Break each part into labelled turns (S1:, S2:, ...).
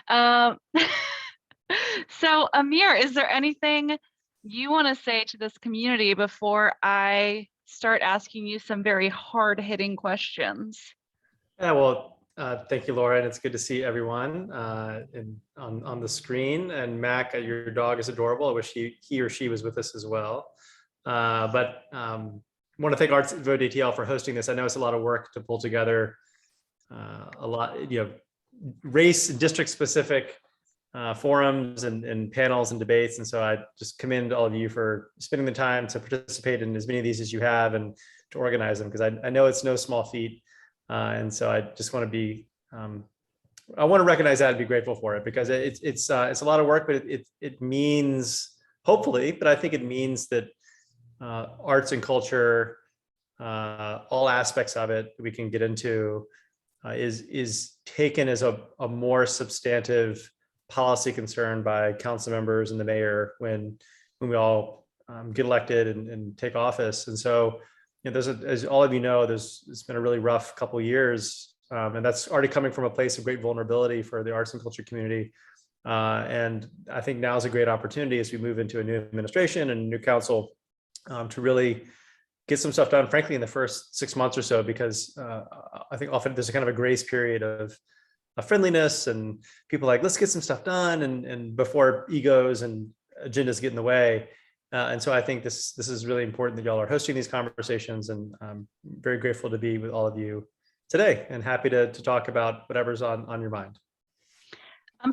S1: Um, so Amir, is there anything you want to say to this community before I start asking you some very hard-hitting questions?
S2: Yeah, well, thank you, Laura, and it's good to see everyone on the screen. And Mac, your dog is adorable. I wish he or she was with us as well. But I want to thank Arts Vote ATL for hosting this. I know it's a lot of work to pull together a lot, race and district specific forums and panels and debates. And so I just commend all of you for spending the time to participate in as many of these as you have and to organize them, because I know it's no small feat. And so I just want to be, I want to recognize that and be grateful for it, because it's a lot of work, but it means, hopefully, but I think it means that arts and culture, all aspects of it we can get into, is taken as a more substantive policy concern by council members and the mayor when we all get elected and take office. And so, as all of you know, it's been a really rough couple of years, and that's already coming from a place of great vulnerability for the arts and culture community. And I think now is a great opportunity as we move into a new administration and new council to really get some stuff done, frankly, in the first 6 months or so, because I think often there's a kind of a grace period of friendliness and people like, let's get some stuff done, and before egos and agendas get in the way. And so I think this is really important that y'all are hosting these conversations, and I'm very grateful to be with all of you today and happy to talk about whatever's on your mind.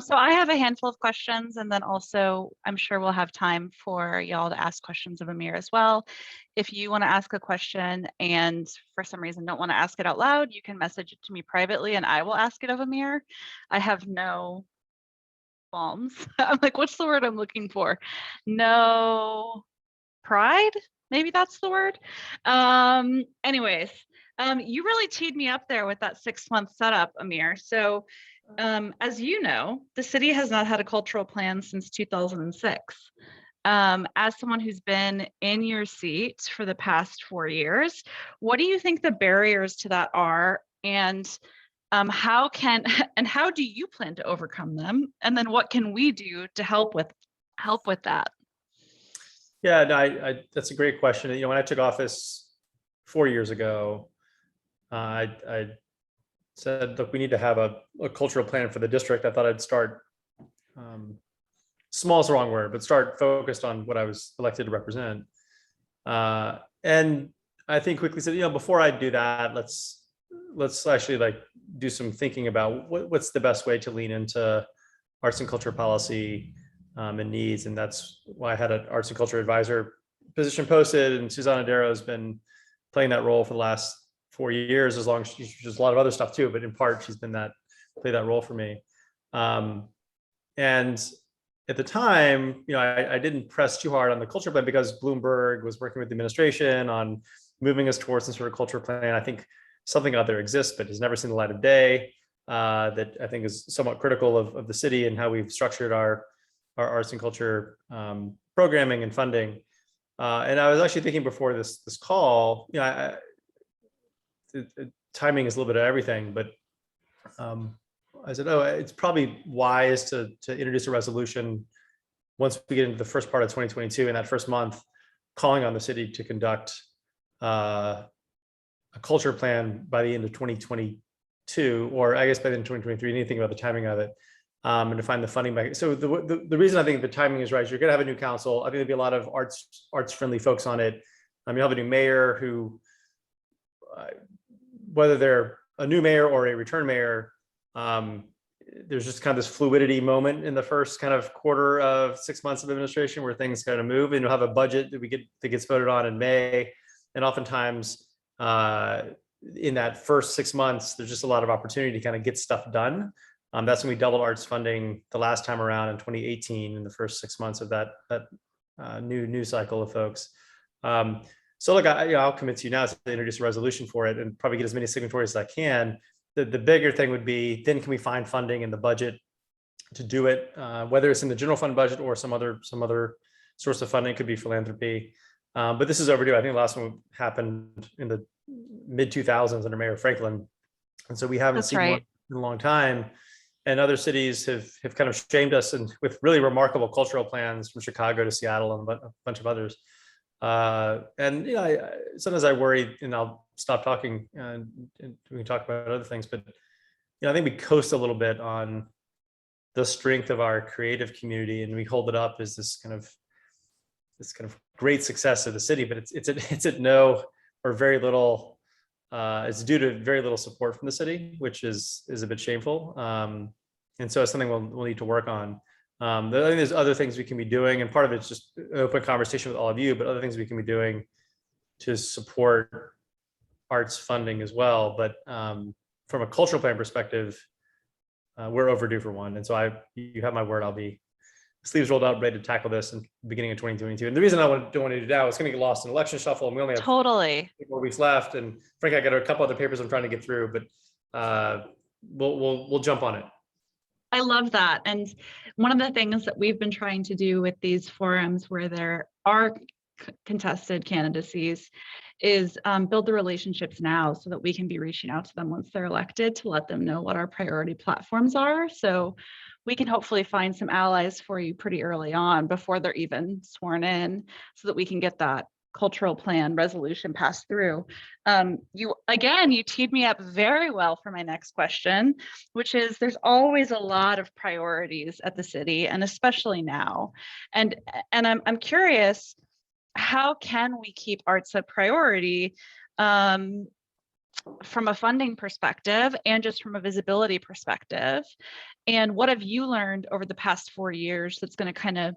S1: So I have a handful of questions, and then also I'm sure we'll have time for y'all to ask questions of Amir as well. If you want to ask a question and for some reason don't want to ask it out loud, you can message it to me privately and I will ask it of Amir. I have no qualms. I'm like, what's the word I'm looking for? No pride? Maybe that's the word. Anyways, you really teed me up there with that 6-month setup, Amir. So as you know, the city has not had a cultural plan since 2006. As someone who's been in your seat for the past 4 years, what do you think the barriers to that are? And how do you plan to overcome them? And then what can we do to help with that?
S2: Yeah, no, that's a great question. When I took office 4 years ago, I said, look, we need to have a cultural plan for the district. I thought I'd start, small is the wrong word, but start focused on what I was elected to represent. And I think quickly said, before I do that, let's actually do some thinking about what's the best way to lean into arts and culture policy and needs. And that's why I had an arts and culture advisor position posted, and Susanna Darrow has been playing that role for the last 4 years, as long as she's just a lot of other stuff too, but in part she's been played that role for me. And at the time, I didn't press too hard on the culture plan because Bloomberg was working with the administration on moving us towards some sort of culture plan. I think something out there exists, but has never seen the light of day, that I think is somewhat critical of the city and how we've structured our arts and culture programming and funding. And I was actually thinking before this call, timing is a little bit of everything, but I said, it's probably wise to introduce a resolution once we get into the first part of 2022, in that first month, calling on the city to conduct a culture plan by the end of 2022, or I guess by the end of 2023, anything about the timing of it, and to find the funding back. So the reason I think the timing is right is you're going to have a new council. I think there'll be a lot of arts friendly folks on it. You'll have a new mayor who, whether they're a new mayor or a return mayor, there's just kind of this fluidity moment in the first kind of quarter of 6 months of administration where things kind of move, and you'll have a budget that gets voted on in May. And oftentimes in that first 6 months, there's just a lot of opportunity to kind of get stuff done. That's when we doubled arts funding the last time around in 2018, in the first 6 months of that new cycle of folks. So look, I'll commit you now to introduce a resolution for it and probably get as many signatories as I can. The bigger thing would be, then can we find funding in the budget to do it, whether it's in the general fund budget or some other source of funding. It could be philanthropy, but this is overdue. I think the last one happened in the mid 2000s under Mayor Franklin, and so we haven't seen one in a long time. and other cities have kind of shamed us and with really remarkable cultural plans from Chicago to Seattle and a bunch of others. And sometimes I worry, and I'll stop talking and we can talk about other things, but I think we coast a little bit on the strength of our creative community, and we hold it up as this kind of great success of the city, but it's at no or very little. It's due to very little support from the city, which is a bit shameful. And so it's something we'll need to work on. I think there's other things we can be doing, and part of it's just an open conversation with all of you, but other things we can be doing to support arts funding as well. But from a cultural plan perspective, we're overdue for one. And so you have my word, I'll be sleeves rolled up, ready to tackle this in the beginning of 2022. And the reason I don't want to do that, it's going to get lost in election shuffle, and we only have
S1: Totally
S2: 4 weeks left. And frankly, I got a couple other papers I'm trying to get through, but we'll jump on it.
S1: I love that. And one of the things that we've been trying to do with these forums where there are contested candidacies is build the relationships now so that we can be reaching out to them once they're elected to let them know what our priority platforms are. So we can hopefully find some allies for you pretty early on before they're even sworn in, so that we can get that cultural plan resolution passed through. You teed me up very well for my next question, which is there's always a lot of priorities at the city, and especially now. And I'm curious, how can we keep arts a priority from a funding perspective and just from a visibility perspective? And what have you learned over the past 4 years that's going to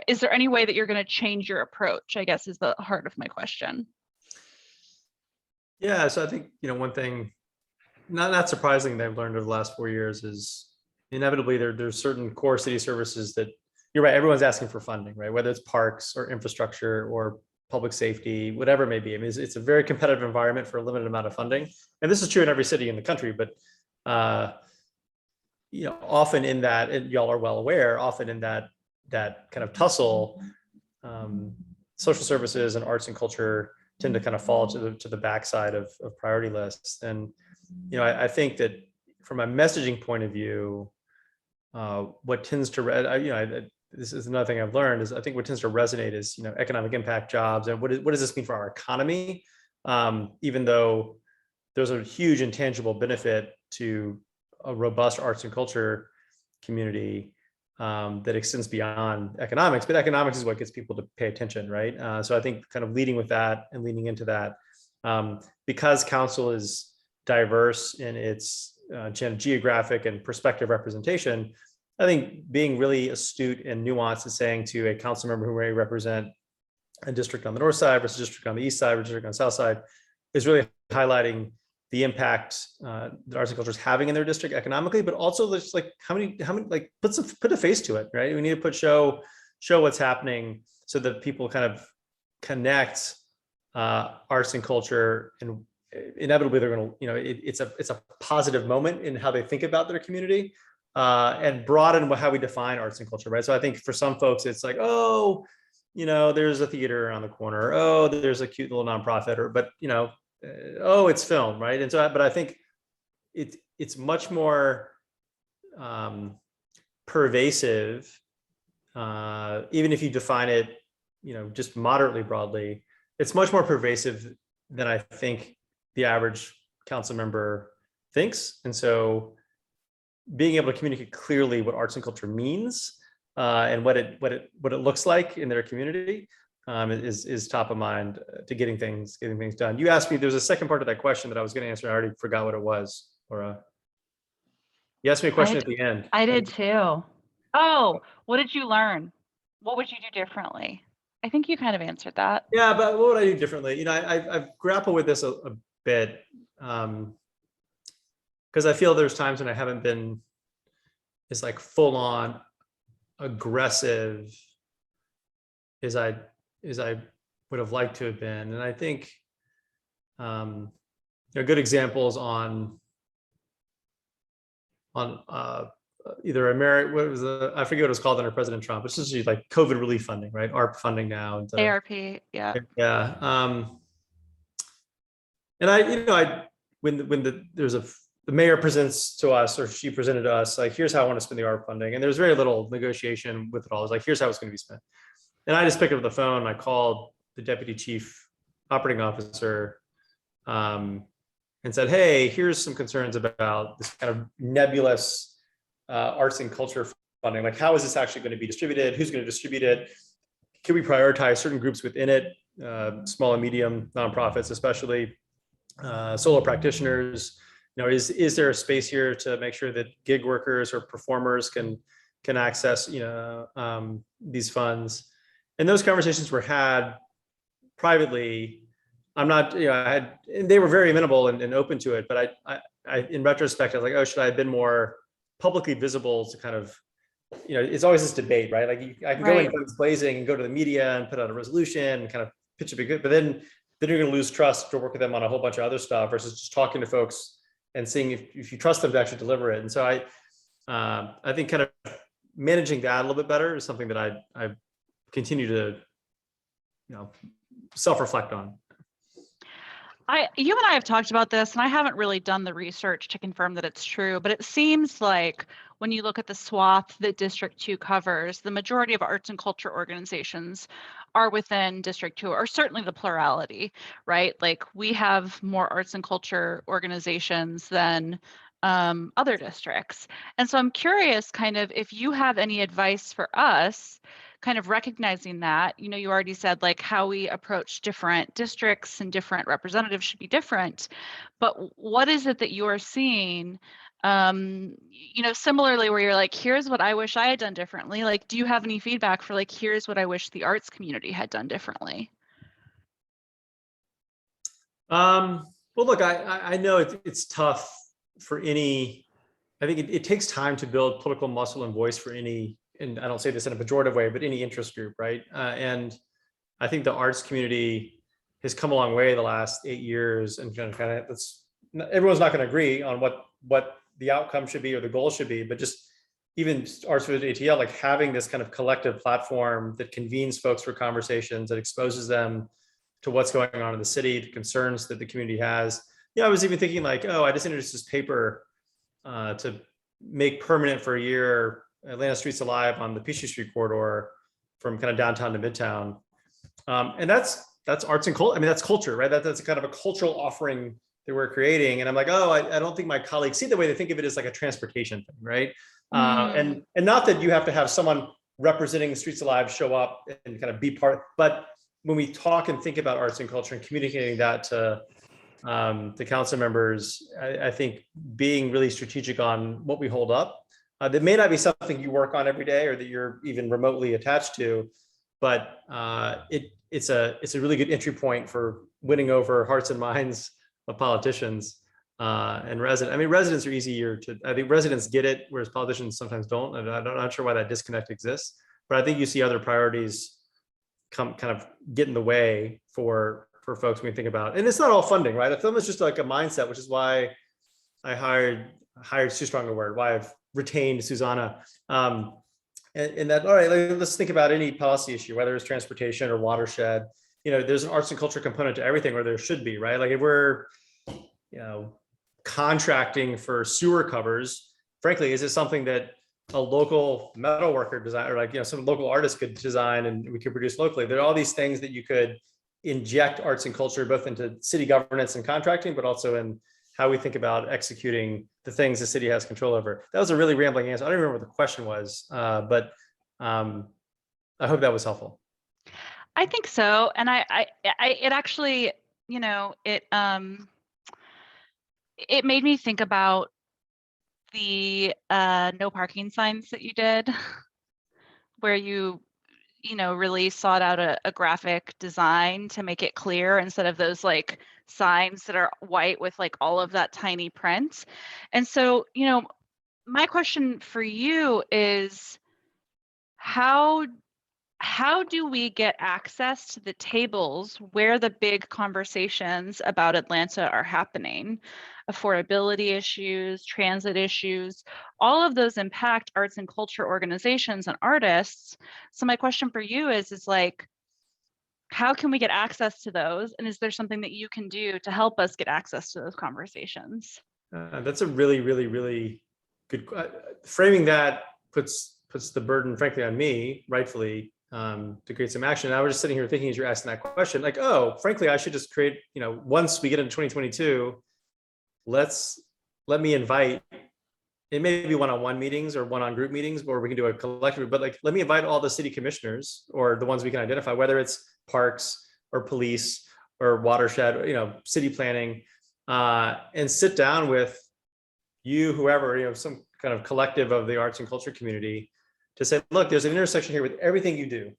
S1: is there any way that you're going to change your approach, I guess, is the heart of my question.
S2: Yeah, so I think, one thing, not surprising that I've learned over the last 4 years is inevitably there's certain core city services that, you're right, everyone's asking for funding, right? Whether it's parks or infrastructure or public safety, whatever it may be. I mean, it's a very competitive environment for a limited amount of funding. And this is true in every city in the country, but often in that, and y'all are well aware, often in that kind of tussle, social services and arts and culture tend to kind of fall to the backside of priority lists. And I think that from a messaging point of view, what tends to this is another thing I've learned is I think what tends to resonate is economic impact, jobs, and what does this mean for our economy? Even though there's a huge intangible benefit to a robust arts and culture community that extends beyond economics, but economics is what gets people to pay attention, right? So I think kind of leading with that and leaning into that, because council is diverse in its geographic and perspective representation, I think being really astute and nuanced and saying to a council member who may represent a district on the north side versus a district on the east side versus a district on the south side is really highlighting the impact that arts and culture is having in their district economically, but also just like how many like put a face to it, right? We need to show what's happening so that people kind of connect arts and culture, and inevitably they're going to, it's a positive moment in how they think about their community, and broaden how we define arts and culture, right? So I think for some folks it's like, oh, there's a theater around the corner, oh, there's a cute little nonprofit, but oh, it's film, right? And so, but I think it's much more pervasive, even if you define it, just moderately broadly. It's much more pervasive than I think the average council member thinks. And so, being able to communicate clearly what arts and culture means and what it looks like in their community is top of mind to getting things done. You asked me, there was a second part of that question that I was going to answer. I already forgot what it was, Laura. You asked me a question at the end.
S1: I did too. Oh, what did you learn? What would you do differently? I think you kind of answered that.
S2: Yeah, but what would I do differently? I've grappled with this a bit because I feel there's times when I haven't been as like full on aggressive as I would have liked to have been. And I think good examples on either I forget what it was called under President Trump. It's just like COVID relief funding, right? ARP funding now. And,
S1: ARP, yeah.
S2: Yeah. And I when there's the mayor presents to us, or she presented to us, like, here's how I want to spend the art funding. And there's very little negotiation with it all. It's like, here's how it's going to be spent. And I just picked up the phone. I called the deputy chief operating officer and said, hey, here's some concerns about this kind of nebulous arts and culture funding. Like, how is this actually going to be distributed? Who's going to distribute it? Can we prioritize certain groups within it? Small and medium nonprofits, especially solo practitioners. Is there a space here to make sure that gig workers or performers can access these funds? And those conversations were had privately. I'm not, they were very amenable and open to it, but I in retrospect, I was like, oh, should I have been more publicly visible to kind of, it's always this debate, right? Like, I can go in guns blazing and go to the media and put out a resolution and kind of pitch it be good, but then you're going to lose trust to work with them on a whole bunch of other stuff versus just talking to folks and seeing if you trust them to actually deliver it. And so I think kind of managing that a little bit better is something that I continue to, self-reflect on.
S1: You and I have talked about this, and I haven't really done the research to confirm that it's true, but it seems like when you look at the swath that District 2 covers, the majority of arts and culture organizations are within District 2, or certainly the plurality, right? Like, we have more arts and culture organizations than other districts. And so I'm curious kind of if you have any advice for us kind of recognizing that, you already said like how we approach different districts and different representatives should be different, but what is it that you are seeing, similarly where you're like, here's what I wish I had done differently. Like, do you have any feedback for like, here's what I wish the arts community had done differently?
S2: Well, look, I know it's tough for any, I think it takes time to build political muscle and voice for any, and I don't say this in a pejorative way, but any interest group, right? And I think the arts community has come a long way the last 8 years, and kind of everyone's not going to agree on what the outcome should be or the goal should be, but just even Arts with ATL, like having this kind of collective platform that convenes folks for conversations, that exposes them to what's going on in the city, the concerns that the community has. I was even thinking like, oh, I just introduced this paper to make permanent for a year Atlanta Streets Alive on the Peachtree Street corridor from kind of downtown to Midtown. And that's arts and culture. I mean, that's culture, right? That's kind of a cultural offering that we're creating. And I'm like, oh, I don't think my colleagues see the way they think of it as like a transportation thing, right? And not that you have to have someone representing the Streets Alive show up and kind of be part, but when we talk and think about arts and culture and communicating that to the council members, I think being really strategic on what we hold up, that may not be something you work on every day or that you're even remotely attached to, but it's a really good entry point for winning over hearts and minds of politicians and residents. I mean, residents are easier to, I think residents get it, whereas politicians sometimes don't. And I'm not sure why that disconnect exists, but I think you see other priorities kind of get in the way for folks when we think about, and it's not all funding, right? The film is just like a mindset, which is why I hired too strong a word, why I've retained Susanna. And that, all right, let's think about any policy issue, whether it's transportation or watershed. There's an arts and culture component to everything, or there should be, right? Like if we're, contracting for sewer covers, frankly, is it something that a local metal worker design, or like, some local artist could design and we could produce locally? There are all these things that you could inject arts and culture both into city governance and contracting, but also in how we think about executing the things the city has control over. That was a really rambling answer. I don't remember what the question was, but I hope that was helpful.
S1: I think so. And it actually, it made me think about the no parking signs that you did, where you really sought out a graphic design to make it clear instead of those like signs that are white with like all of that tiny print. And so, my question for you is how do we get access to the tables where the big conversations about Atlanta are happening? Affordability issues, transit issues, all of those impact arts and culture organizations and artists. So my question for you is like, how can we get access to those? And is there something that you can do to help us get access to those conversations?
S2: That's a really, really, really good framing. That puts the burden, frankly, on me, rightfully, to create some action. And I was just sitting here thinking, as you're asking that question, like, oh, frankly, I should just create, once we get into 2022, let me invite. It may be one-on-one meetings or one-on-group meetings, or we can do a collective, but like, let me invite all the city commissioners, or the ones we can identify, whether it's parks or police or watershed, city planning, and sit down with you, whoever, some kind of collective of the arts and culture community, to say, look, there's an intersection here with everything you do.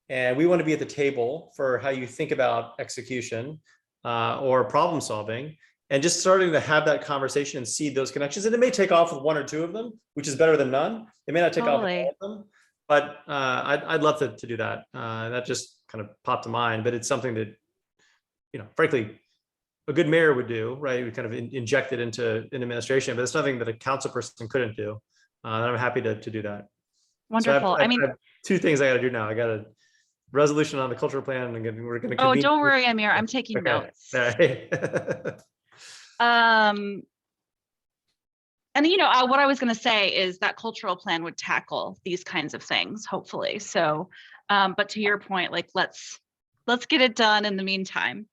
S2: And we want to be at the table for how you think about execution or problem solving, and just starting to have that conversation and see those connections. And it may take off with one or two of them, which is better than none. It may not take off with all of them, but I'd love to do that. That just kind of popped to mind, but it's something that, frankly, a good mayor would do, right? We kind of inject it into an administration, but it's nothing that a council person couldn't do. And I'm happy to do that.
S1: Wonderful.
S2: So I have two things I got to do now. I got a resolution on the cultural plan, and we're going to.
S1: Oh, don't worry, Amir. I'm taking notes.
S2: All right.
S1: And what I was going to say is that cultural plan would tackle these kinds of things, hopefully. So, but to your point, like, let's get it done in the meantime.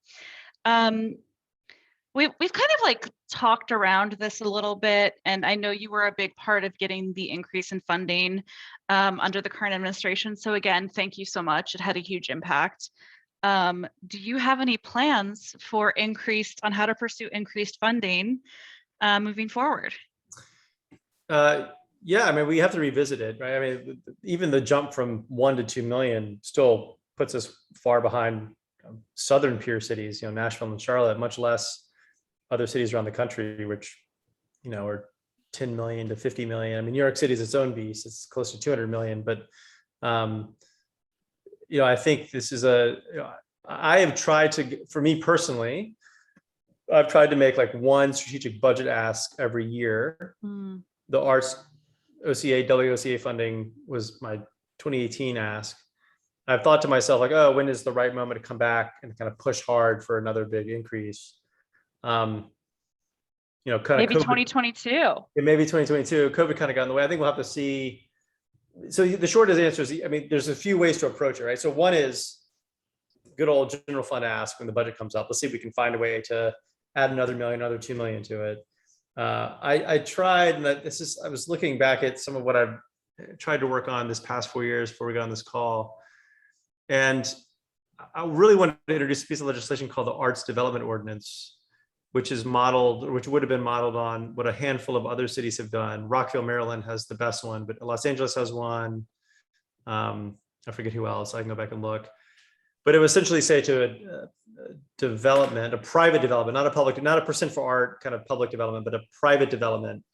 S1: We've kind of like talked around this a little bit, and I know you were a big part of getting the increase in funding under the current administration. So again, thank you so much. It had a huge impact. Do you have any plans for on how to pursue increased funding moving forward?
S2: Yeah, I mean, we have to revisit it, right? I mean, even the jump from 1 to 2 million still puts us far behind southern peer cities, Nashville and Charlotte, much less other cities around the country, which, are 10 million to 50 million. I mean, New York City is its own beast. It's close to 200 million, but I think this is I have tried to, for me personally, I've tried to make like one strategic budget ask every year. The arts OCA, WOCA funding was my 2018 ask. I've thought to myself, like, oh, when is the right moment to come back and kind of push hard for another big increase? Kind of
S1: maybe COVID, 2022.
S2: It may be 2022. COVID kind of got in the way. I think we'll have to see. So the short answer is, I mean, there's a few ways to approach it, right? So one is good old general fund ask when the budget comes up. Let's see if we can find a way to add another million, another 2 million to it. I tried, and I was looking back at some of what I've tried to work on this past 4 years before we got on this call. And I really wanted to introduce a piece of legislation called the Arts Development Ordinance, which would have been modeled on what a handful of other cities have done. Rockville, Maryland has the best one, but Los Angeles has one. I forget who else. I can go back and look. But it would essentially say to a development, a private development, not a percent for art kind of public development, but a private development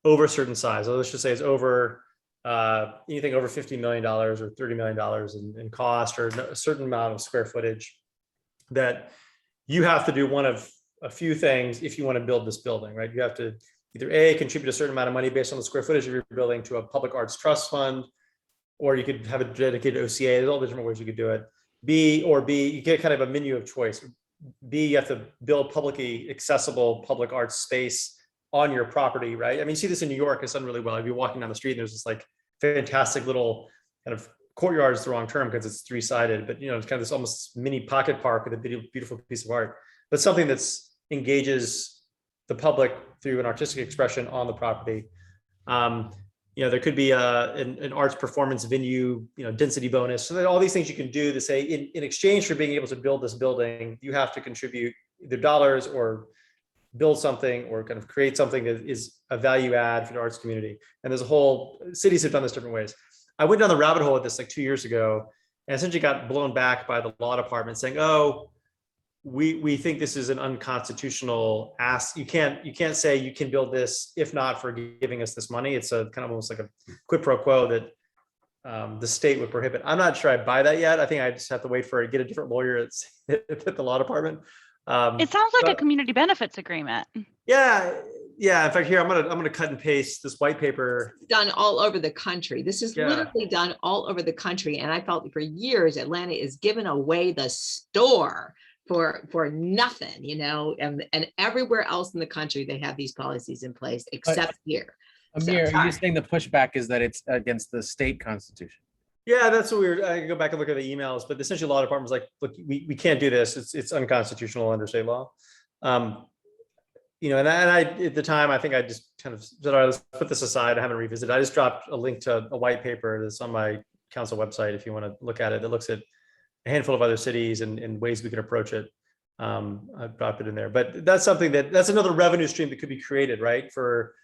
S2: over a certain size. So let's just say it's over anything over $50 million or $30 million in cost, or a certain amount of square footage, that you have to do one of a few things if you want to build this building, right? You have to either A, contribute a certain amount of money based on the square footage of your building to a public arts trust fund, or you could have a dedicated OCA. There's all the different ways you could do it. B, you get kind of a menu of choice. B, you have to build publicly accessible public arts space on your property, right? I mean, you see this in New York, it's done really well. If you're walking down the street and there's this like fantastic little kind of courtyard, is the wrong term because it's 3-sided, but it's kind of this almost mini pocket park with a beautiful piece of art, but something that's engages the public through an artistic expression on the property. There could be an arts performance venue, density bonus. So all these things you can do to say, in exchange for being able to build this building, you have to contribute either dollars or build something or kind of create something that is a value add for the arts community. And there's cities have done this different ways. I went down the rabbit hole with this like 2 years ago, and essentially got blown back by the law department saying, oh, we think this is an unconstitutional ask. You can't say you can build this if not for giving us this money. It's a kind of almost like a quid pro quo that the state would prohibit. I'm not sure I buy that yet. I think I just have to wait for get a different lawyer at the law department.
S1: It sounds like a community benefits agreement.
S2: Yeah. In fact, here I'm gonna cut and paste this white paper.
S3: Done all over the country. This is literally done all over the country, and I felt for years Atlanta is giving away the store for nothing, and everywhere else in the country, they have these policies in place, except here.
S4: Amir,
S3: So-
S4: are you saying the pushback is that it's against the state constitution?
S2: Yeah, that's what I can go back and look at the emails, but essentially law department's like, look, we can't do this. It's unconstitutional under state law. And I at the time, I think I just kind of said, all right, let's put this aside. I haven't revisited. I just dropped a link to a white paper that's on my council website if you want to look at it. That looks at a handful of other cities and ways we could approach it. I dropped it in there, but that's something that's another revenue stream that could be created, right? For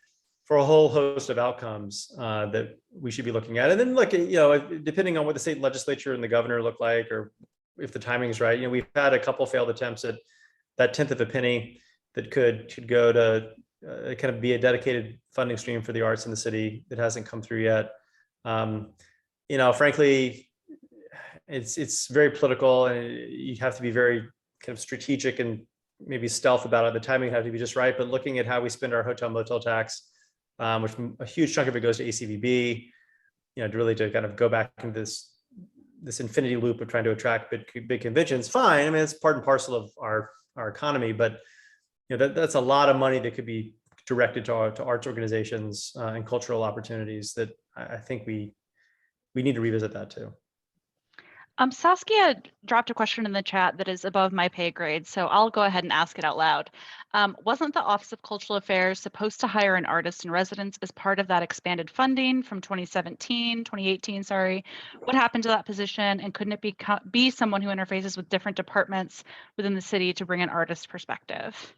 S2: a whole host of outcomes that we should be looking at. And then look, depending on what the state legislature and the governor look like, or if the timing is right, we've had a couple failed attempts at that 1/10 of a penny that should go to kind of be a dedicated funding stream for the arts in the city that hasn't come through yet. Frankly, it's very political, and you have to be very kind of strategic and maybe stealth about it. The timing has to be just right. But looking at how we spend our hotel motel tax, which a huge chunk of it goes to ACVB, to kind of go back into this infinity loop of trying to attract big conventions. Fine, I mean, it's part and parcel of our economy, but that's a lot of money that could be directed to arts organizations and cultural opportunities that I think we need to revisit that too.
S1: Saskia dropped a question in the chat that is above my pay grade, so I'll go ahead and ask it out loud. Wasn't the Office of Cultural Affairs supposed to hire an artist in residence as part of that expanded funding from 2018, sorry? What happened to that position, and couldn't it be someone who interfaces with different departments within the city to bring an artist perspective?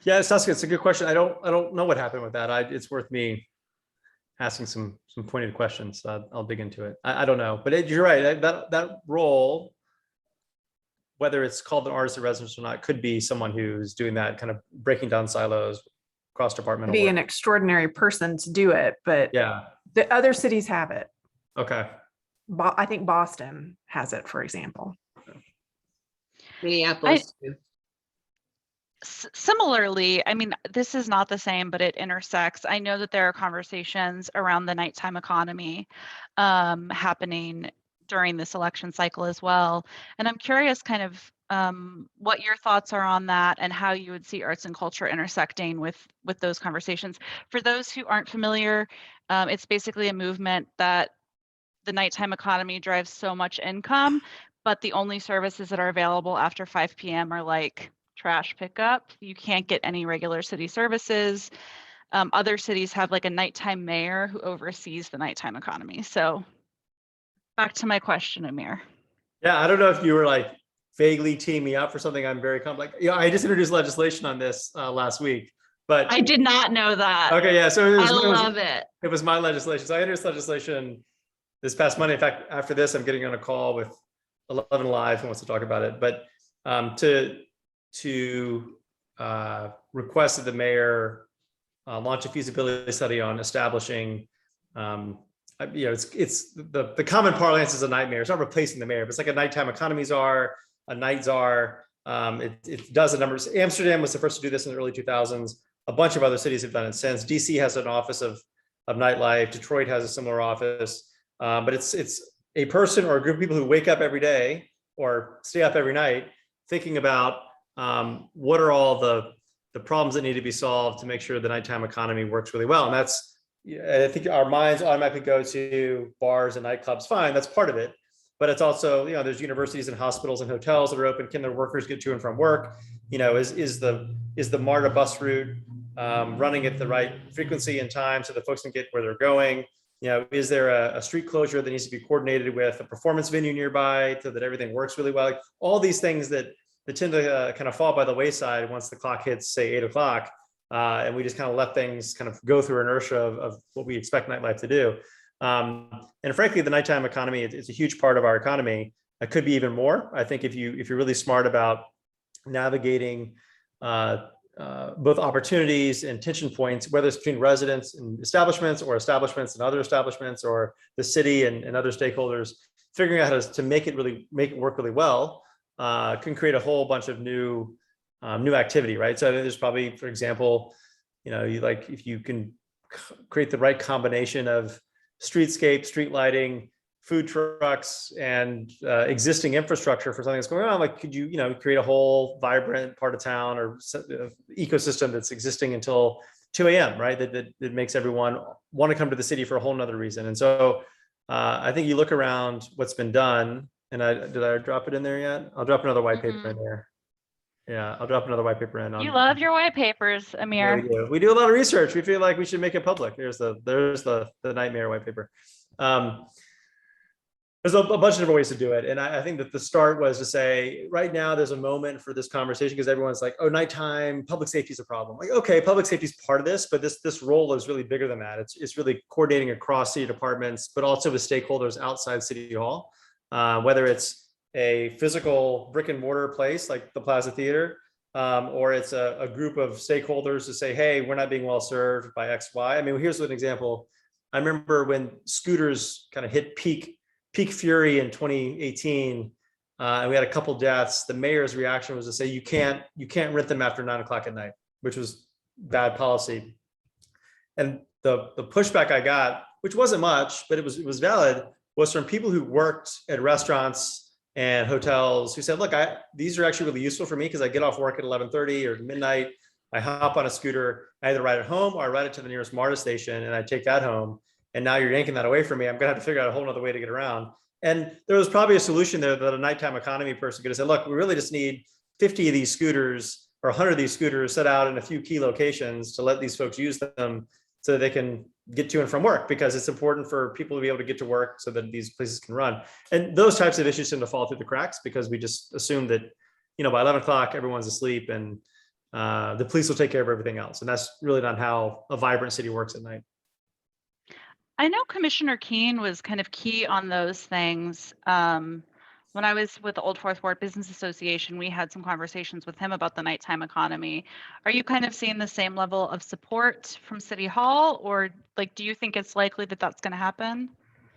S2: Yeah, Saskia, it's a good question. I don't know what happened with that. It's worth me asking some pointed questions. I'll dig into it. I don't know, but you're right. That role, whether it's called an artist in residence or not, could be someone who's doing that, kind of breaking down silos, cross departmental.
S5: Be
S2: work.
S5: an extraordinary person to do it, but
S2: Yeah.
S5: the other cities have it.
S2: Okay.
S5: I think Boston has it, for example.
S3: Minneapolis. too.
S1: Similarly, I mean, this is not the same, but it intersects. I know that there are conversations around the nighttime economy happening during this election cycle as well. And I'm curious kind of what your thoughts are on that and how you would see arts and culture intersecting with those conversations. For those who aren't familiar, it's basically a movement that the nighttime economy drives so much income, but the only services that are available after 5 p.m. are like trash pickup. You can't get any regular city services. Other cities have like a nighttime mayor who oversees the nighttime economy. So back to my question, Amir.
S2: Yeah, I don't know if you were like vaguely teeing me up for something I'm very complex. I just introduced legislation on this last week, but
S1: I did not know that.
S2: okay, yeah. So
S1: I love it.
S2: It was my legislation. So I introduced legislation this past Monday. In fact, after this, I'm getting on a call with 11 Live who wants to talk about it. But to request that the mayor launch a feasibility study on establishing, it's the common parlance is a nightmare. It's not replacing the mayor, but it's like a nighttime economy czar, a night czar. It does the numbers. Amsterdam was the first to do this in the early 2000s. A bunch of other cities have done it since. DC has an office of nightlife. Detroit has a similar office. But it's a person or a group of people who wake up every day or stay up every night thinking about what are all the problems that need to be solved to make sure the nighttime economy works really well. And that's, I think our minds automatically go to bars and nightclubs. Fine, that's part of it. But it's also, there's universities and hospitals and hotels that are open. Can their workers get to and from work? Is the MARTA bus route running at the right frequency and time so that folks can get where they're going? Is there a street closure that needs to be coordinated with a performance venue nearby so that everything works really well? Like all these things that tend to kind of fall by the wayside once the clock hits, say, 8 o'clock. And we just kind of let things kind of go through inertia of what we expect nightlife to do. And frankly, the nighttime economy is a huge part of our economy. It could be even more. I think if you're really smart about navigating both opportunities and tension points, whether it's between residents and establishments or establishments and other establishments or the city and other stakeholders, figuring out how to make it work really well can create a whole bunch of new activity, right? So there's probably, for example, if you can create the right combination of streetscape, street lighting, food trucks and existing infrastructure for something that's going on, like could you, create a whole vibrant part of town or ecosystem that's existing until 2 a.m., right? That makes everyone want to come to the city for a whole nother reason. And so I think you look around what's been done, and did I drop it in there yet? I'll drop another white paper in there. Yeah, I'll drop another white paper in.
S1: You love your white papers, Amir.
S2: We do a lot of research. We feel like we should make it public. There's the nightmare white paper. There's a bunch of different ways to do it. And I think that the start was to say, right now there's a moment for this conversation because everyone's like, oh, nighttime, public safety is a problem. Like, okay, public safety is part of this, but this role is really bigger than that. It's really coordinating across city departments, but also with stakeholders outside City Hall, whether it's a physical brick and mortar place like the Plaza Theater, or it's a group of stakeholders to say, hey, we're not being well served by X, Y. I mean, here's an example. I remember when scooters kind of hit peak fury in 2018, and we had a couple deaths. The mayor's reaction was to say, you can't rent them after 9 o'clock at night, which was bad policy. And the pushback I got, which wasn't much, but it was valid, was from people who worked at restaurants and hotels who said, look, these are actually really useful for me because I get off work at 11:30 or midnight. I hop on a scooter, I either ride it home or I ride it to the nearest MARTA station and I take that home. And now you're yanking that away from me. I'm gonna have to figure out a whole other way to get around. And there was probably a solution there that a nighttime economy person could have said, look, we really just need 50 of these scooters or 100 of these scooters set out in a few key locations to let these folks use them so that they can get to and from work, because it's important for people to be able to get to work so that these places can run. And those types of issues tend to fall through the cracks because we just assume that, by 11 o'clock, everyone's asleep and the police will take care of everything else. And that's really not how a vibrant city works at night.
S1: I know Commissioner Keene was kind of key on those things. When I was with the Old Fourth Ward Business Association, we had some conversations with him about the nighttime economy. Are you kind of seeing the same level of support from City Hall, or do you think it's likely that that's going to happen?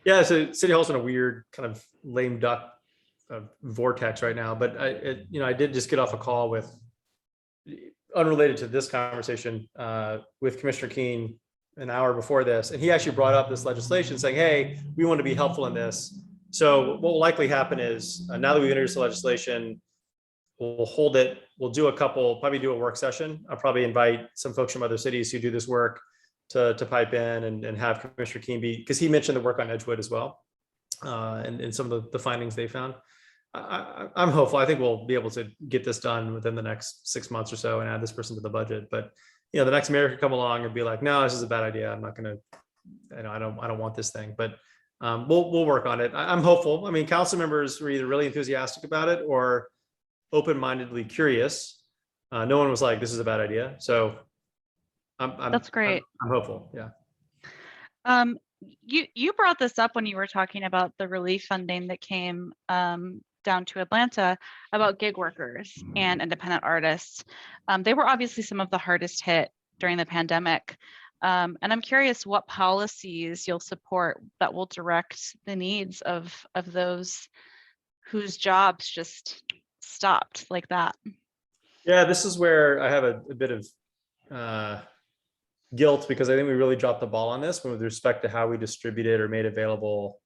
S2: Yeah, so City Hall's in a weird kind of lame duck vortex right now, but I did just get off a call with, unrelated to this conversation, with Commissioner Keene an hour before this, and he actually brought up this legislation saying, hey, we want to be helpful in this. So what will likely happen is now that we've introduced the legislation, we'll hold it. We'll do probably do a work session. I'll probably invite some folks from other cities who do this work to pipe in and have Commissioner Keene because he mentioned the work on Edgewood as well, and some of the findings they found. I'm hopeful. I think we'll be able to get this done within the next 6 months or so and add this person to the budget. But the next mayor could come along and be like, no, this is a bad idea. I'm not going to, I don't want this thing. But we'll work on it. I'm hopeful. I mean, council members were either really enthusiastic about it or open-mindedly curious. No one was like, this is a bad idea. So
S1: that's great.
S2: I'm hopeful. Yeah.
S1: You brought this up when you were talking about the relief funding that came down to Atlanta about gig workers and independent artists. They were obviously some of the hardest hit during the pandemic. And I'm curious what policies you'll support that will direct the needs of those whose jobs just stopped like that.
S2: Yeah, this is where I have a bit of guilt, because I think we really dropped the ball on this with respect to how we distributed or made available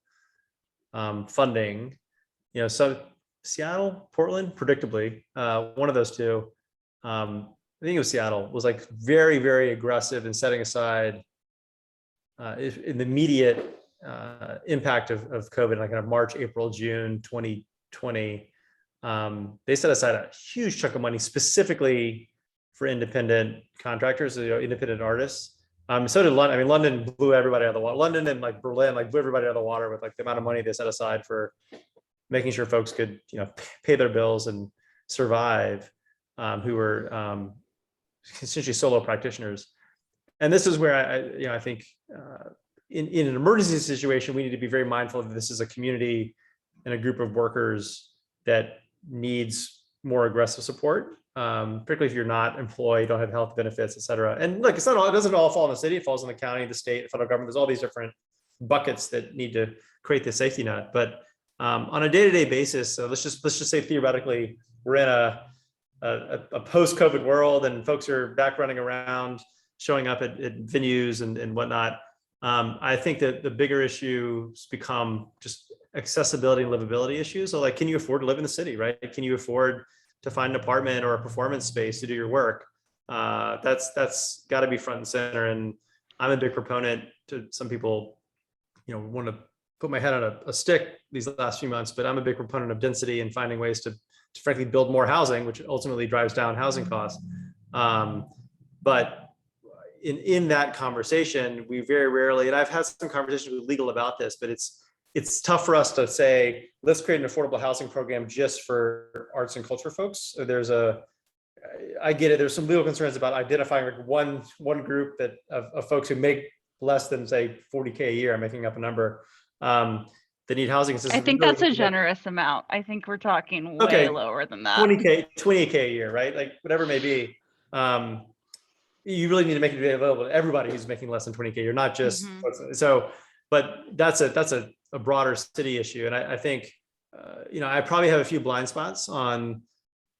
S2: funding. So Seattle, Portland, predictably, one of those two, I think it was Seattle, was like very, very aggressive in setting aside in the immediate impact of COVID, like in March, April, June 2020. They set aside a huge chunk of money specifically for independent contractors, independent artists. So did London. I mean, London blew everybody out of the water. London and Berlin blew everybody out of the water with the amount of money they set aside for making sure folks could pay their bills and survive, who were essentially solo practitioners. And this is where I think in an emergency situation, we need to be very mindful that this is a community and a group of workers that needs more aggressive support, particularly if you're not employed, don't have health benefits, et cetera. And look, it doesn't all fall in the city, it falls in the county, the state, the federal government. There's all these different buckets that need to create the safety net. But on a day-to-day basis, so let's just say theoretically, we're in a post-COVID world and folks are back running around, showing up at venues and whatnot. I think that the bigger issues become just accessibility and livability issues. So like, can you afford to live in the city, right? Can you afford to find an apartment or a performance space to do your work? That's got to be front and center. And I'm a big proponent. To some people, want to put my head on a stick these last few months, but I'm a big proponent of density and finding ways to frankly build more housing, which ultimately drives down housing costs. But in that conversation, we very rarely, and I've had some conversations with legal about this, but it's tough for us to say, let's create an affordable housing program just for arts and culture folks. I get it. There's some legal concerns about identifying like one group that of folks who make less than say 40K a year. I'm making up a number. That need housing assistance.
S1: I think that's a generous amount. I think we're talking way lower than that.
S2: 20K a year, right? Like whatever it may be. You really need to make it available to everybody who's making less than 20K. You're not just so, but that's a broader city issue. And I think, I probably have a few blind spots on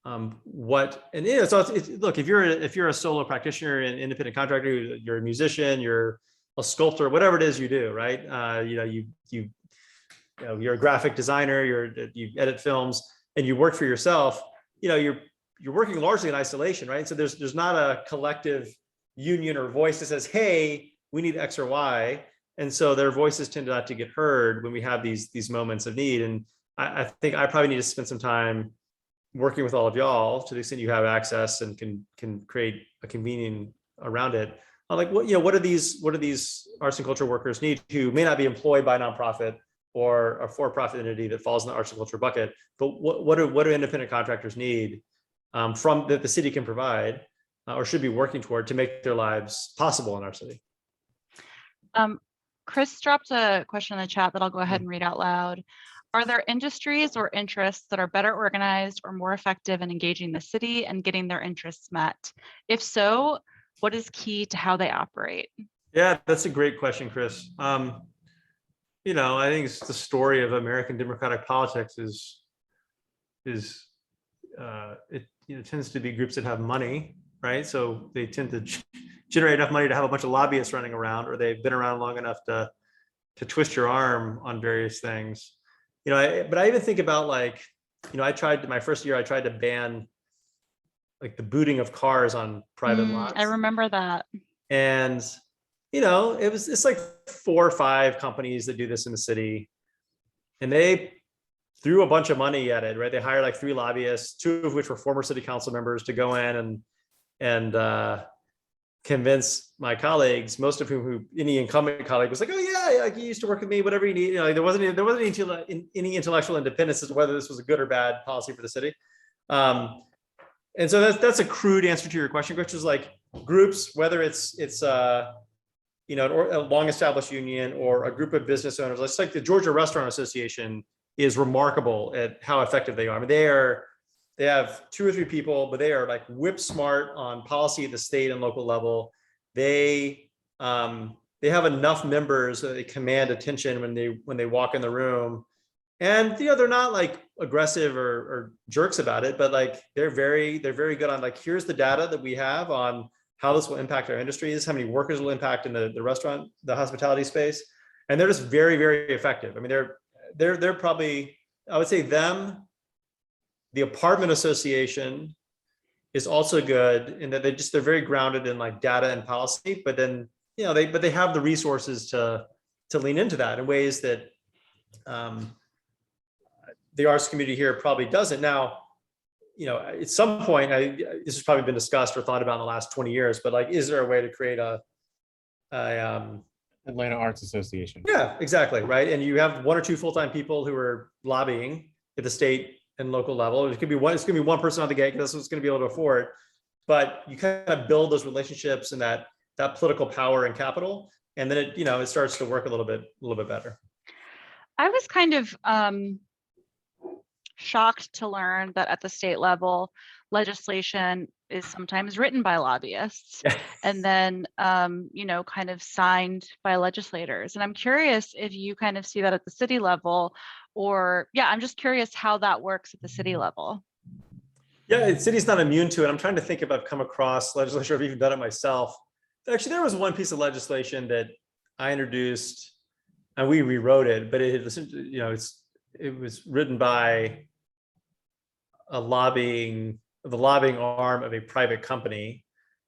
S2: look, if you're a solo practitioner and independent contractor, you're a musician, you're a sculptor, whatever it is you do, right? You're a graphic designer, you edit films, and you work for yourself. You're working largely in isolation, right? So there's not a collective union or voice that says, hey, we need X or Y. And so their voices tend not to get heard when we have these moments of need. And I think I probably need to spend some time working with all of y'all to the extent you have access and can create a convening around it. Like, what do these arts and culture workers need who may not be employed by a nonprofit or a for-profit entity that falls in the arts and culture bucket, but what do independent contractors need from that the city can provide or should be working toward to make their lives possible in our city?
S1: Chris dropped a question in the chat that I'll go ahead and read out loud. Are there industries or interests that are better organized or more effective in engaging the city and getting their interests met? If so, what is key to how they operate?
S2: Yeah, that's a great question, Chris. I think it's the story of American democratic politics it tends to be groups that have money, right? So they tend to generate enough money to have a bunch of lobbyists running around, or they've been around long enough to twist your arm on various things. But I even think about my first year, I tried to ban like the booting of cars on private lots.
S1: I remember that.
S2: And, it's like 4 or 5 companies that do this in the city, and they threw a bunch of money at it, right? They hired like 3 lobbyists, 2 of which were former city council members, to go in and convince my colleagues, most of whom any incumbent colleague was like, oh yeah, like you used to work with me, whatever you need. There wasn't any intellectual independence as to whether this was a good or bad policy for the city. And so that's a crude answer to your question, which is like groups, whether it's a long established union or a group of business owners. It's like the Georgia Restaurant Association is remarkable at how effective they are. I mean, they have 2 or 3 people, but they are like whip smart on policy at the state and local level. They have enough members that they command attention when they walk in the room. And they're not like aggressive or jerks about it, but like they're very good on like, here's the data that we have on how this will impact our industry. This is how many workers will impact in the restaurant, the hospitality space. And they're just very, very effective. I mean, they're probably, I would say them. The apartment association is also good in that they're very grounded in like data and policy, but then, they have the resources to lean into that in ways that the arts community here probably doesn't. Now, at some point, this has probably been discussed or thought about in the last 20 years, but like, is there a way to create a
S4: Atlanta Arts Association?
S2: Yeah, exactly. Right. And you have 1 or 2 full-time people who are lobbying at the state and local level. It's gonna be one person on the gate because that's what's going to be able to afford. But you kind of build those relationships and that political power and capital, and then it starts to work a little bit better.
S1: I was kind of shocked to learn that at the state level, legislation is sometimes written by lobbyists and then, kind of signed by legislators. And I'm curious if you kind of see that at the city level, or I'm just curious how that works at the city level.
S2: Yeah, the city's not immune to it. I'm trying to think if I've come across legislation, I've even done it myself. Actually, there was one piece of legislation that I introduced, and we rewrote it, but it was written by the lobbying arm of a private company,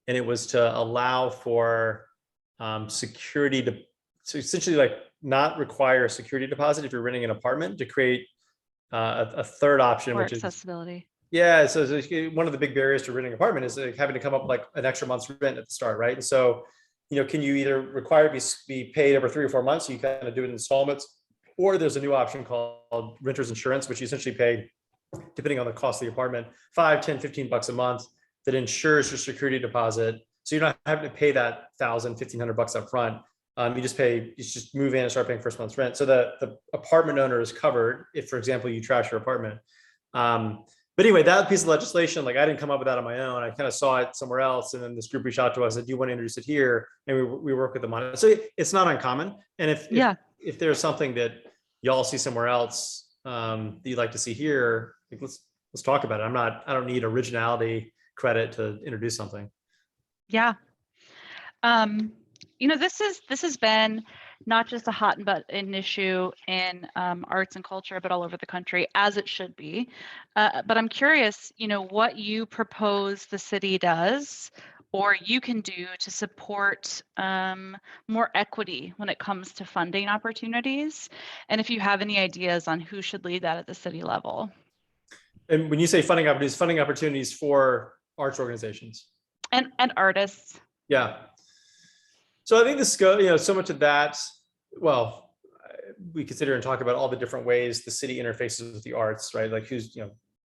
S2: and it was to allow for security so essentially like not require a security deposit if you're renting an apartment, to create a third option,
S1: Or
S2: which is
S1: accessibility.
S2: yeah. So one of the big barriers to renting an apartment is like having to come up with like an extra month's rent at the start, right? And so, can you either require it be paid over 3 or 4 months, so you kind of do it in installments, or there's a new option called renter's insurance, which you essentially pay, depending on the cost of the apartment, $5, $10, $15 a month, that insures your security deposit. So you're not having to pay that $1,000, $1,500 up front. You just move in and start paying first month's rent. So the apartment owner is covered if, for example, you trash your apartment. But anyway, that piece of legislation, like I didn't come up with that on my own. I kind of saw it somewhere else. And then this group reached out to us and said, do you want to introduce it here? And we work with them on it. So it's not uncommon. And if there's something that y'all see somewhere else that you'd like to see here, like, let's talk about it. I don't need originality credit to introduce something.
S1: Yeah. This has been not just a hot button issue in arts and culture, but all over the country, as it should be. But I'm curious, what you propose the city does or you can do to support more equity when it comes to funding opportunities. And if you have any ideas on who should lead that at the city level.
S2: And when you say funding opportunities for arts organizations.
S1: And artists.
S2: Yeah. So I think this goes, so much of that, well, we consider and talk about all the different ways the city interfaces with the arts, right? Like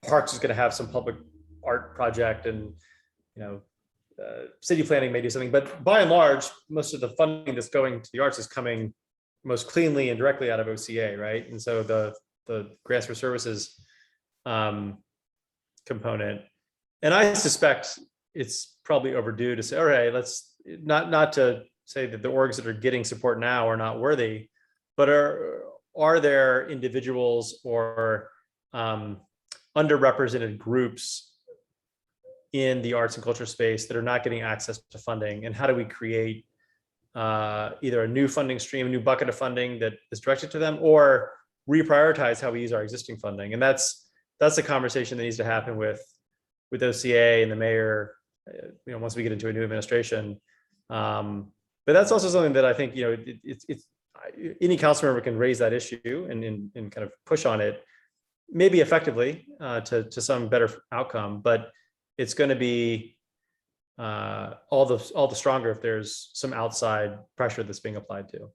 S2: Parks is going to have some public art project, and, city planning may do something, but by and large, most of the funding that's going to the arts is coming most cleanly and directly out of OCA, right? And so the grants for services component, and I suspect it's probably overdue to say, all right, let's not to say that the orgs that are getting support now are not worthy, but are there individuals or underrepresented groups in the arts and culture space that are not getting access to funding? And how do we create either a new funding stream, a new bucket of funding that is directed to them, or reprioritize how we use our existing funding? And that's a conversation that needs to happen with OCA and the mayor, once we get into a new administration. But that's also something that I think, it's any council member can raise that issue and kind of push on it, maybe effectively to some better outcome. But it's going to be all the stronger if there's some outside pressure that's being applied to.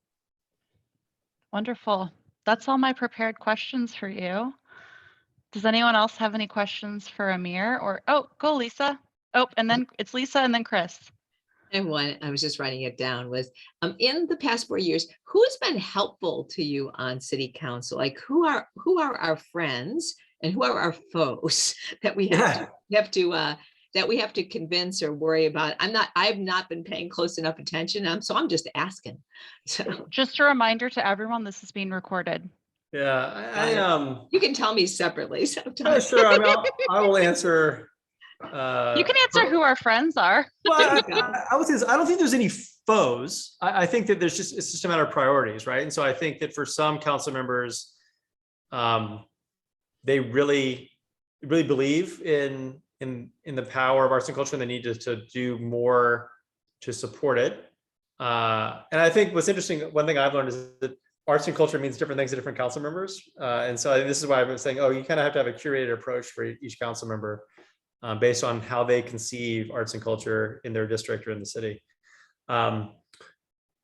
S1: Wonderful. That's all my prepared questions for you. Does anyone else have any questions for Amir? Go Lisa. And then it's Lisa and then Chris.
S3: And one, I was just writing it down, was in the past 4 years, who's been helpful to you on city council? Like who are our friends and who are our foes that we have to convince or worry about? I've not been paying close enough attention. So I'm just asking. So
S1: just a reminder to everyone, this is being recorded.
S2: Yeah,
S3: you can tell me separately sometimes.
S2: Sure. I mean, I will answer.
S1: You can answer who our friends are.
S2: Well, I would say I don't think there's any foes. I think that it's just a matter of priorities, right? And so I think that for some council members, they really believe in the power of arts and culture, and they need to do more to support it. And I think what's interesting, one thing I've learned is that arts and culture means different things to different council members. And so I think this is why I've been saying, you kind of have to have a curated approach for each council member. Based on how they conceive arts and culture in their district or in the city. But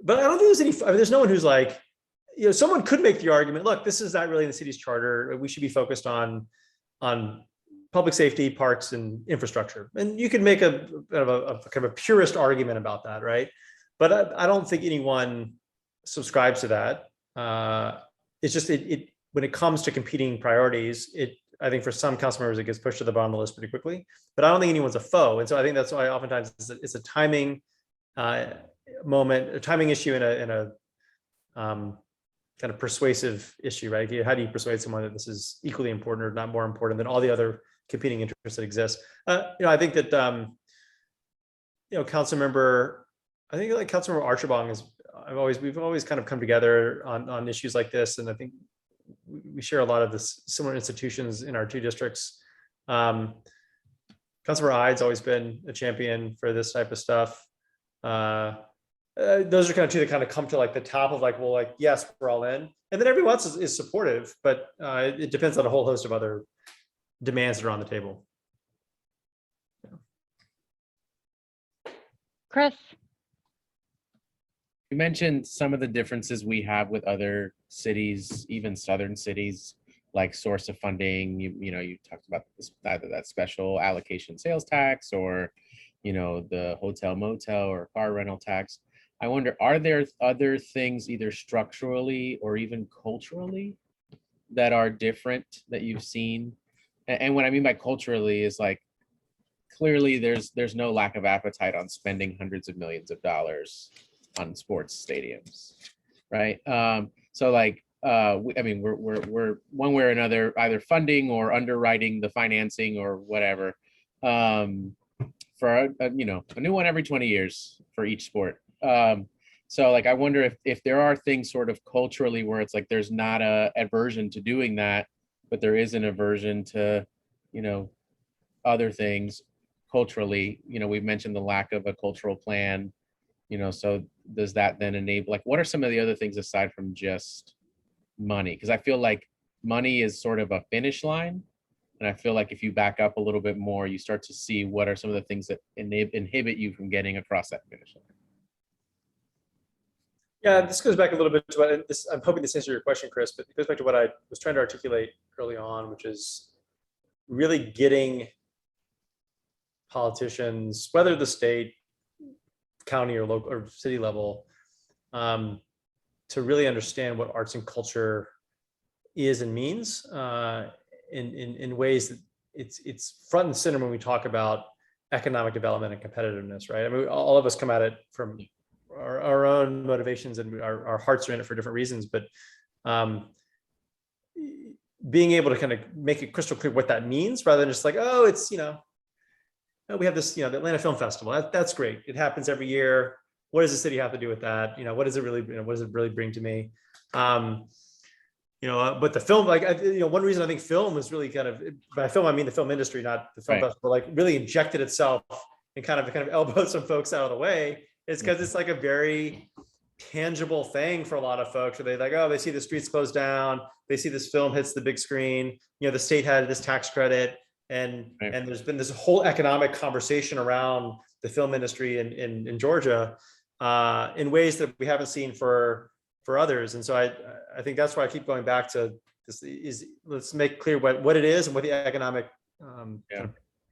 S2: I don't think there's no one who's like, someone could make the argument, look, this is not really in the city's charter. We should be focused on public safety, parks, and infrastructure. And you could make a kind of a purist argument about that, right? But I don't think anyone subscribes to that. It's just, when it comes to competing priorities, I think for some council members, it gets pushed to the bottom of the list pretty quickly, but I don't think anyone's a foe. And so I think that's why oftentimes it's a timing moment, a timing issue in a kind of persuasive issue, right? How do you persuade someone that this is equally important or not more important than all the other competing interests that exist? I think that, Councilmember Archibong is we've always kind of come together on issues like this, and I think we share a lot of this similar institutions in our two districts. Councilmember Hyde's always been a champion for this type of stuff. Those are kind of two that kind of come to like the top of like, well, like, yes, we're all in. And then everyone else is supportive, but it depends on a whole host of other demands that are on the table.
S1: Chris?
S4: You mentioned some of the differences we have with other cities, even southern cities, like source of funding. You talked about this, either that special allocation sales tax or, the hotel motel or car rental tax. I wonder, are there other things either structurally or even culturally that are different that you've seen? And what I mean by culturally is like, clearly there's no lack of appetite on spending hundreds of millions of dollars on sports stadiums, right? So like, we're one way or another either funding or underwriting the financing or whatever for a new one every 20 years for each sport. So like, I wonder if there are things sort of culturally where it's like there's not a aversion to doing that, but there is an aversion to, other things culturally. We've mentioned the lack of a cultural plan, so does that then enable, like, what are some of the other things aside from just money? Because I feel like money is sort of a finish line. And I feel like if you back up a little bit more, you start to see what are some of the things that inhibit you from getting across that finish line.
S2: Yeah, this goes back a little bit to what this, I'm hoping this answers your question, Chris, but it goes back to what I was trying to articulate early on, which is really getting politicians, whether the state, county or local or city level, to really understand what arts and culture is and means in ways that it's front and center when we talk about economic development and competitiveness, right? I mean, all of us come at it from our own motivations, and our hearts are in it for different reasons, but being able to kind of make it crystal clear what that means, rather than just like, oh, it's, we have this, the Atlanta Film Festival. That's great. It happens every year. What does the city have to do with that? What does it really, what does it really bring to me? But the film, like, one reason I think film is really kind of, by film, I mean the film industry, not the film festival, like really injected itself and kind of elbowed some folks out of the way. It's because it's like a very tangible thing for a lot of folks where they like, oh, they see the streets closed down. They see this film hits the big screen. The state had this tax credit. And there's been this whole economic conversation around the film industry in Georgia in ways that we haven't seen for others. And so I think that's why I keep going back to this is, let's make clear what it is and what the economic kind of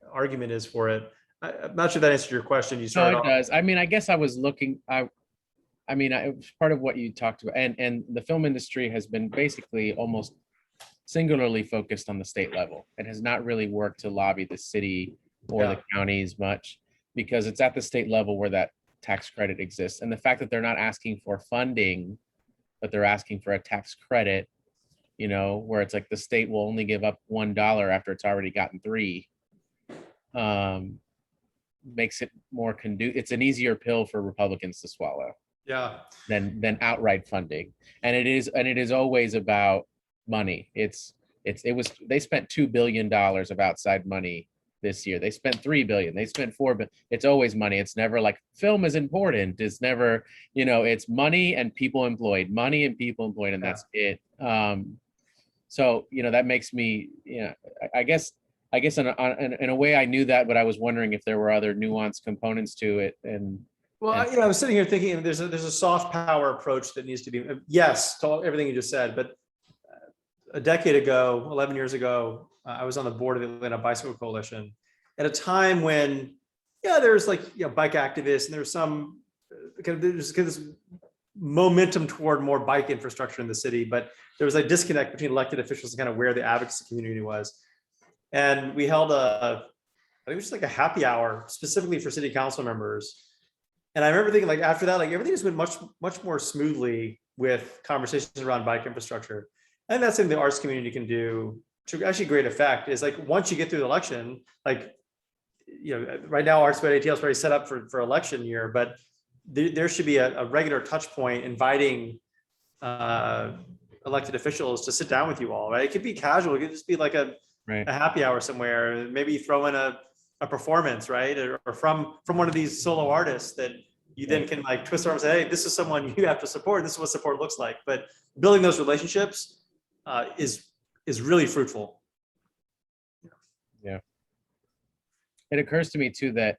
S2: argument is for it. I'm not sure that answered your question. You started
S4: No, it does. I mean, I guess I was looking, it was part of what you talked about, and the film industry has been basically almost singularly focused on the state level. It has not really worked to lobby the city or the counties much, because it's at the state level where that tax credit exists. And the fact that they're not asking for funding, but they're asking for a tax credit, where it's like the state will only give up $1 after it's already gotten $3, makes it more it's an easier pill for Republicans to swallow than outright funding. And it is always about money. They spent $2 billion of outside money this year. They spent $3 billion. They spent $4 billion. It's always money. It's never like film is important. It's never, it's money and people employed, and that's it. So that makes me, I guess in a way I knew that, but I was wondering if there were other nuanced components to it. And
S2: I was sitting here thinking there's a soft power approach that needs to be, yes, to everything you just said, but a decade ago, 11 years ago, I was on the board of the Atlanta Bicycle Coalition at a time when, there's like, bike activists, and there's some there's this momentum toward more bike infrastructure in the city, but there was a disconnect between elected officials and kind of where the advocacy community was. And we held I think it was just like a happy hour specifically for city council members. And I remember thinking, like, after that, like, everything just went much more smoothly with conversations around bike infrastructure. And that's something the arts community can do to actually great effect, is like, once you get through the election, like, right now Arts About ATL is very set up for election year, but there should be a regular touch point inviting elected officials to sit down with you all, right? It could be casual. It could just be like a
S4: Right.
S2: happy hour somewhere. Maybe throw in a performance, right? Or from one of these solo artists that you then can like twist arms and say, hey, this is someone you have to support. This is what support looks like. But building those relationships is really fruitful.
S4: It occurs to me too that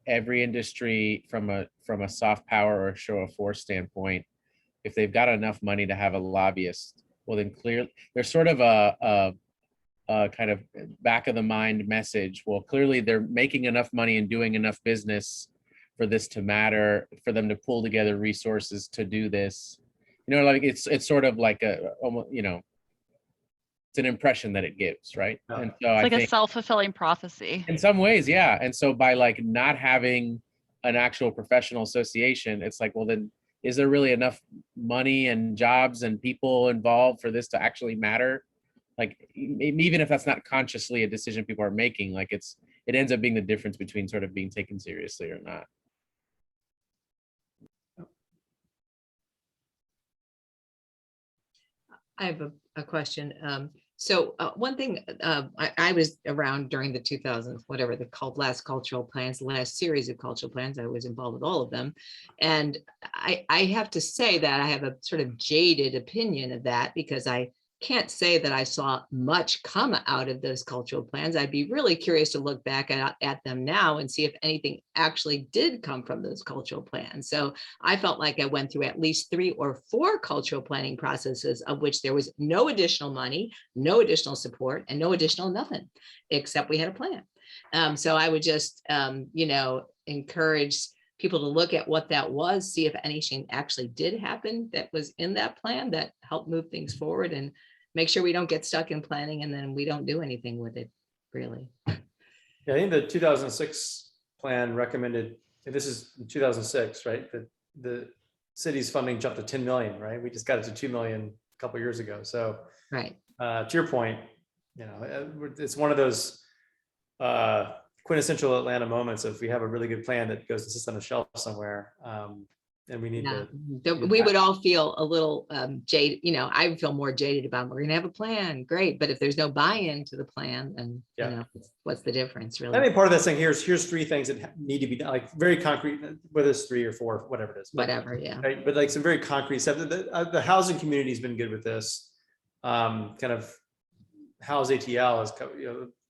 S4: every industry from a soft power or show of force standpoint, if they've got enough money to have a lobbyist, well then clearly there's sort of a kind of back of the mind message. Well, clearly they're making enough money and doing enough business for this to matter, for them to pull together resources to do this. You know, like it's sort of like almost, you know, it's an impression that it gives, right?
S2: Yeah.
S4: And so
S1: It's
S4: I
S1: like a
S4: think
S1: self-fulfilling prophecy.
S4: in some ways, yeah. And so by like not having an actual professional association, it's like, well, then is there really enough money and jobs and people involved for this to actually matter? Like, even if that's not consciously a decision people are making, like it ends up being the difference between sort of being taken seriously or not.
S3: I have a question. So one thing, I was around during the 2000s, whatever the last cultural plans, the last series of cultural plans. I was involved with all of them. And I have to say that I have a sort of jaded opinion of that, because I can't say that I saw much come out of those cultural plans. I'd be really curious to look back at them now and see if anything actually did come from those cultural plans. So I felt like I went through at least 3 or 4 cultural planning processes, of which there was no additional money, no additional support, and no additional nothing, except we had a plan. So I would just, encourage people to look at what that was, see if anything actually did happen that was in that plan that helped move things forward, and make sure we don't get stuck in planning and then we don't do anything with it, really.
S2: Yeah, I think the 2006 plan recommended, and this is 2006, right? The city's funding jumped to 10 million, right? We just got it to 2 million a couple of years ago. So
S3: Right.
S2: to your point, it's one of those quintessential Atlanta moments of we have a really good plan that goes to sit on a shelf somewhere, and we need
S3: We would all feel a little jaded. I would feel more jaded about, we're gonna have a plan, great, but if there's no buy-in to the plan, then what's the difference, really?
S2: I think part of this thing here's 3 things that need to be done, like very concrete, whether it's 3 or 4, whatever it is.
S3: Whatever, yeah.
S2: Right? But like some very concrete stuff. The housing community has been good with this. Kind of House ATL is,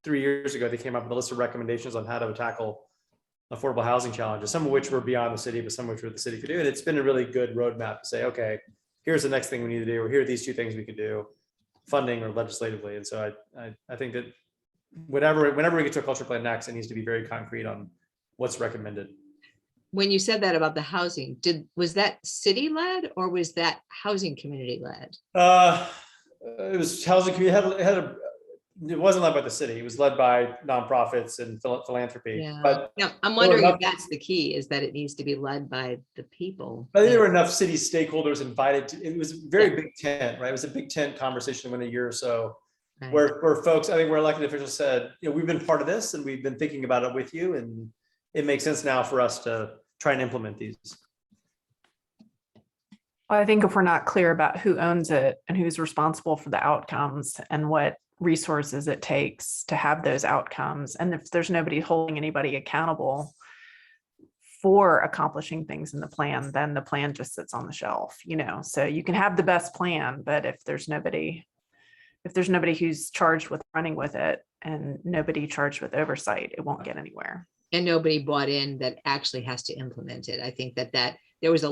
S2: 3 years ago, they came up with a list of recommendations on how to tackle affordable housing challenges, some of which were beyond the city, but some of which were the city could do. And it's been a really good roadmap to say, okay, here's the next thing we need to do, or here are these 2 things we could do, funding or legislatively. And so I think that whenever we get to a culture plan next, it needs to be very concrete on what's recommended.
S3: When you said that about the housing, was that city led or was that housing community led?
S2: It was housing community. It wasn't led by the city. It was led by nonprofits and philanthropy.
S3: Yeah.
S2: But
S3: Now, I'm wondering if that's the key, is that it needs to be led by the people.
S2: I think there were enough city stakeholders invited to. It was a very big tent, right? It was a big tent conversation within a year or so,
S3: Right.
S2: where folks, I think, where elected officials said, we've been part of this and we've been thinking about it with you, and it makes sense now for us to try and implement these.
S5: Well, I think if we're not clear about who owns it and who's responsible for the outcomes and what resources it takes to have those outcomes, and if there's nobody holding anybody accountable for accomplishing things in the plan, then the plan just sits on the shelf, so you can have the best plan, but if there's nobody who's charged with running with it and nobody charged with oversight, it won't get anywhere.
S3: And nobody bought in that actually has to implement it. I think that there was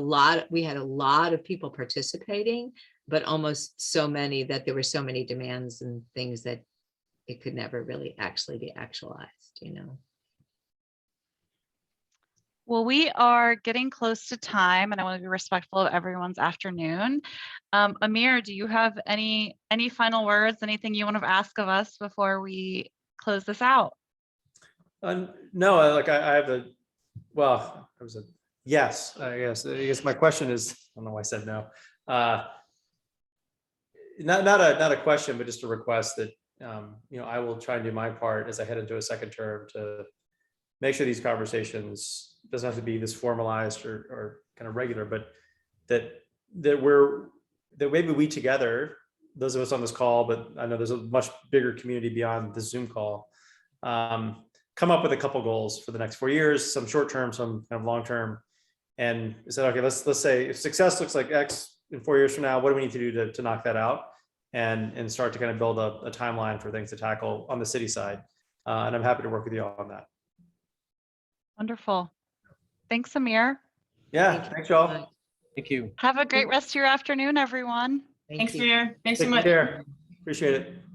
S3: we had a lot of people participating, but almost so many that there were so many demands and things that it could never really actually be actualized,
S1: Well, we are getting close to time, and I want to be respectful of everyone's afternoon. Amir, do you have any final words, anything you want to ask of us before we close this out?
S2: No, I have yes, I guess my question is, I don't know why I said no. Not a question, but just a request that, I will try and do my part as I head into a second term to make sure these conversations doesn't have to be this formalized or kind of regular, but that maybe we together, those of us on this call, but I know there's a much bigger community beyond the Zoom call, come up with a couple goals for the next 4 years, some short term, some kind of long term, and said, okay, let's say if success looks like X in 4 years from now, what do we need to do to knock that out, and start to kind of build a timeline for things to tackle on the city side. And I'm happy to work with you all on that.
S1: Wonderful. Thanks, Amir.
S2: Yeah,
S3: Thank you
S2: thanks,
S3: so
S2: y'all.
S3: much.
S4: Thank you.
S1: Have a great rest of your afternoon, everyone.
S3: Thank
S6: Thanks,
S3: you.
S6: Mayor. Thanks so
S2: Take
S6: much.
S2: care. Appreciate it.